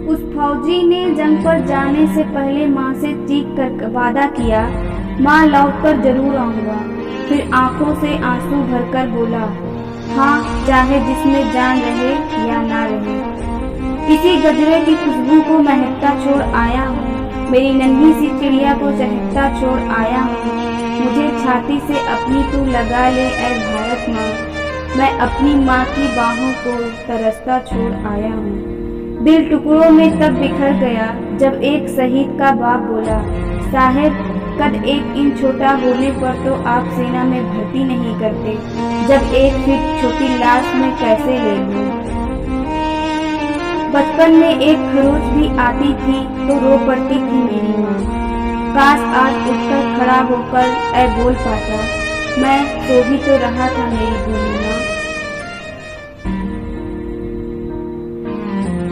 उस फौजी ने जंग पर जाने से पहले माँ से चीख कर वादा किया, माँ लौटकर जरूर आऊंगा। फिर आंखों से आंसू भरकर बोला, हाँ, चाहे जिसमें जान रहे या ना रहे। किसी गजरे की खुशबू को महकता छोड़ आया हूँ, मेरी नन्ही सी चिड़िया को चहकता छोड़ आया हूँ। मुझे छाती से अपनी तू लगा ले ऐ भारत माँ, मैं अपनी माँ की बाहों को तरसता छोड़ आया हूँ। दिल टुकड़ों में तब बिखर गया जब एक शहीद का बाप बोला, साहेब, कद 1 इंच छोटा होने पर तो आप सेना में भर्ती नहीं करते, जब 1 फीट छोटी लाश में कैसे ले लूं। बचपन में एक खरोच भी आती थी तो रो पड़ती थी मेरी माँ। काश आज उठकर खड़ा होकर ऐ बोल पाता, मैं सो भी तो रहा था मेरी भूमि माँ।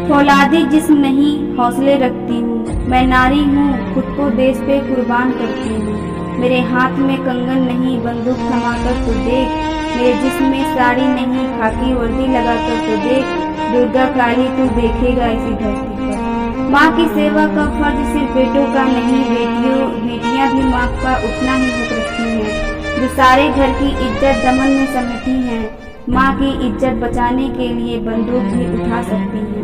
फौलादी जिस्म नहीं हौसले रखती हूँ, मैं नारी हूँ खुद को देश पे कुर्बान करती हूँ। मेरे हाथ में कंगन नहीं बंदूक थमाकर तो देख, मेरे जिस्म में साड़ी नहीं खाकी वर्दी लगाकर तो देख, दुर्गा काली तू देखेगा इसी धरती पर। माँ की सेवा का फर्ज सिर्फ बेटों का नहीं, बेटियां भी माँ का उतना ही हक रखती हैं, जो सारे घर की इज्जत दमन में समेटी हैं। माँ की इज्जत बचाने के लिए बंदूक भी उठा सकती हैं।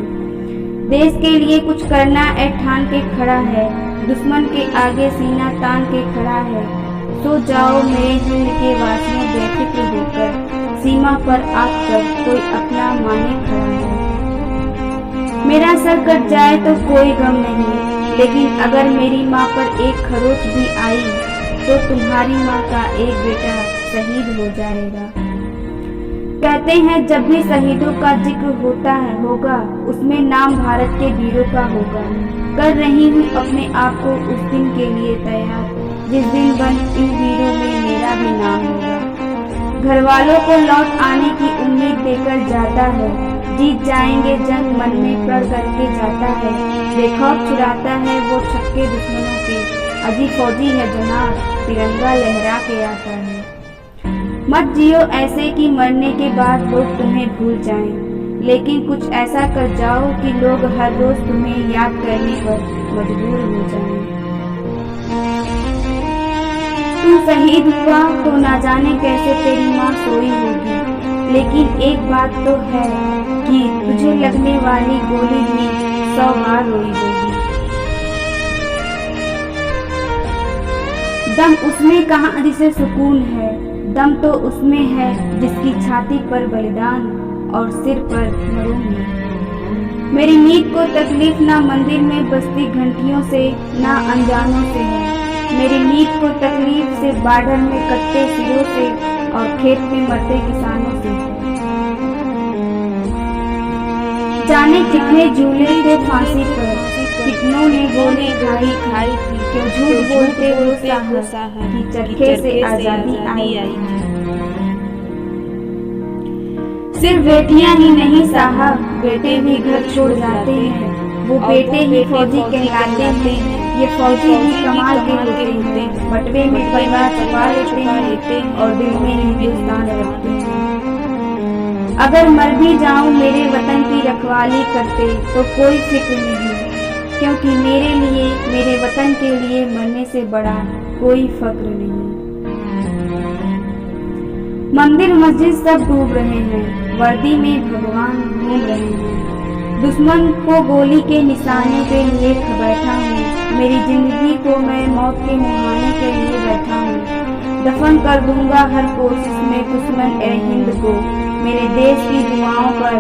देश के लिए कुछ करना ऐ ठान के खड़ा है, दुश्मन के आगे सीना तान के खड़ा है। सो जाओ मेरे हिंद के वासियों बेफिक्र होकर, सीमा पर आकर कोई अपना माने खड़ा है। मेरा सर कट जाए तो कोई गम नहीं, लेकिन अगर मेरी माँ पर एक खरोच भी आई तो तुम्हारी माँ का एक बेटा शहीद हो जाएगा। कहते हैं जब भी शहीदों का जिक्र होगा उसमें नाम भारत के वीरों का होगा। कर रही हूँ अपने आप को उस दिन के लिए तैयार, जिस दिन इन वीरों में मेरा भी नाम होगा। घर वालों को लौट आने की उम्मीद देकर जाता है, जीत जाएंगे जंग मन में प्रण करके जाता है। बेखौफ छुड़ाता है वो छक्के दुश्मनों के, अजी फौजी है जनाब, तिरंगा लहरा के आता है। मत जियो ऐसे कि मरने के बाद लोग तुम्हें भूल जाएं, लेकिन कुछ ऐसा कर जाओ कि लोग हर रोज तुम्हें याद करने पर मजबूर हो जाएं। तू शहीद हुआ तो ना जाने कैसे तेरी माँ सोई होगी, लेकिन एक बात तो है कि तुझे लगने वाली गोली भी 100 बार रोई होगी। दम उसमें कहाँ जिसे सुकून है, दम तो उसमें है जिसकी छाती पर बलिदान और सिर पर मरूम है। मेरी नींद को तकलीफ ना मंदिर में बजती घंटियों से ना अनजानों से है। मेरी नींद को तकलीफ से बार्डर में कटते सिरों से और खेत में मरते किसानों से है। जाने कितने झूले थे फांसी पर, कितनों ने गोली खाई थी, क्यों झूठ बोलते वो साहस कि चरखे से आजादी आई थी। सिर्फ बेटियां ही नहीं साहब, बेटे भी घर छोड़ जाते हैं, वो बेटे ही फौजी कहलाते हैं। ये फौजी भी कमाल के होते हैं, बटवे में परिवार छुपा लेते हैं और दिल में हिंदुस्तान रखते हैं। अगर मर भी जाऊं मेरे वतन की रखवाली करते तो कोई फिक्र नहीं, क्योंकि मेरे लिए मेरे वतन के लिए मरने से बड़ा कोई फक्र नहीं। मंदिर मस्जिद सब डूब रहे हैं, वर्दी में भगवान घूम रहे हैं। दुश्मन को गोली के निशाने पे लिए बैठा हूँ, मेरी जिंदगी को मैं मौत के मुहाने के लिए बैठा हूँ। दफन कर दूंगा हर कोशिश में दुश्मन ए हिंद को, मेरे देश की दुआओं पर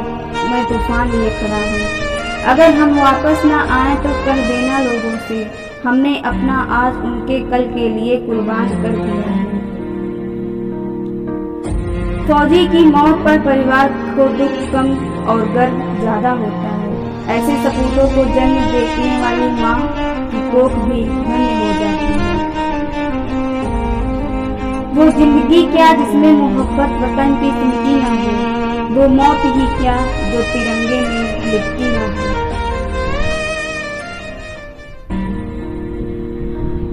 मैं तूफान लिए खड़ा हूँ। अगर हम वापस ना आए तो कह देना लोगों से, हमने अपना आज उनके कल के लिए कुर्बान कर दिया है। फौजी की मौत पर परिवार को दुख कम और गर्व ज्यादा होता है। ऐसे सपूतों को जन्म देने वाली माँ की कोख भी धन्य हो जाती है। वो जिंदगी क्या जिसमें मोहब्बत वतन की सिमटी न हो, वो मौत ही क्या जो तिरंगे में लिपटी न हो।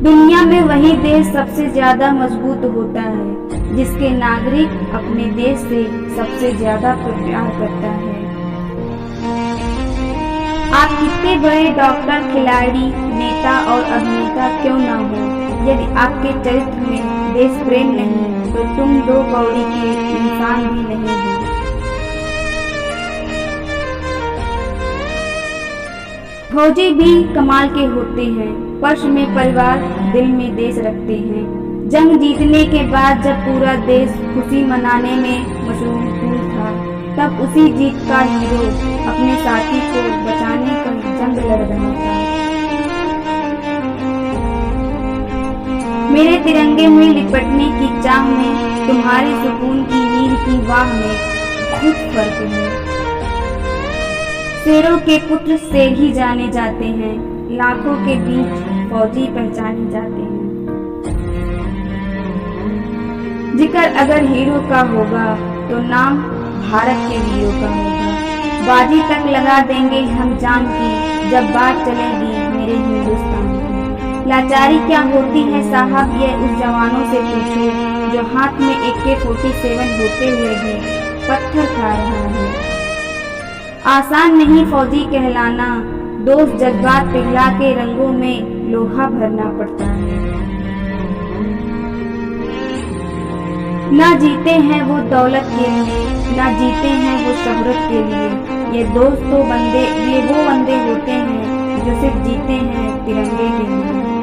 दुनिया में वही देश सबसे ज्यादा मजबूत होता है जिसके नागरिक अपने देश से सबसे ज्यादा प्यार करता है। आप कितने बड़े डॉक्टर, खिलाड़ी, नेता और अभिनेता क्यों ना हो, यदि आपके चरित्र में देश प्रेम नहीं तो तुम दो कौड़ी के इंसान भी नहीं हो। फौजी भी कमाल के होते हैं, पर्श में परिवार, दिल में देश रखते हैं। जंग जीतने के बाद जब पूरा देश खुशी मनाने में मशगूल था, तब उसी जीत का हीरो अपने साथी को बचाने का जंग लड़ रहा था। मेरे तिरंगे में लिपटने की चाह में, तुम्हारे सुकून की नींद की वाह में बहुत फर्क है। शेरों के पुत्र शेर ही जाने जाते हैं, लाखों के बीच फौजी पहचाने जाते हैं। जिक्र अगर हीरो का होगा तो नाम भारत के वीरों का होगा। बाजी तक लगा देंगे हम जान की, जब बात चलेगी मेरे हिंदुस्तान की। लाचारी क्या होती है साहब, ये उस जवानों से पूछो जो हाथ में AK-47 होते हुए भी पत्थर खा रहा है। आसान नहीं फौजी कहलाना, दोस्त जज्बात पिघला के रंगों में लोहा भरना पड़ता है। ना जीते हैं वो दौलत के लिए, ना जीते हैं वो शोहरत के लिए। ये दोस्त तो बंदे, ये वो बंदे होते हैं जो सिर्फ जीते हैं तिरंगे के लिए।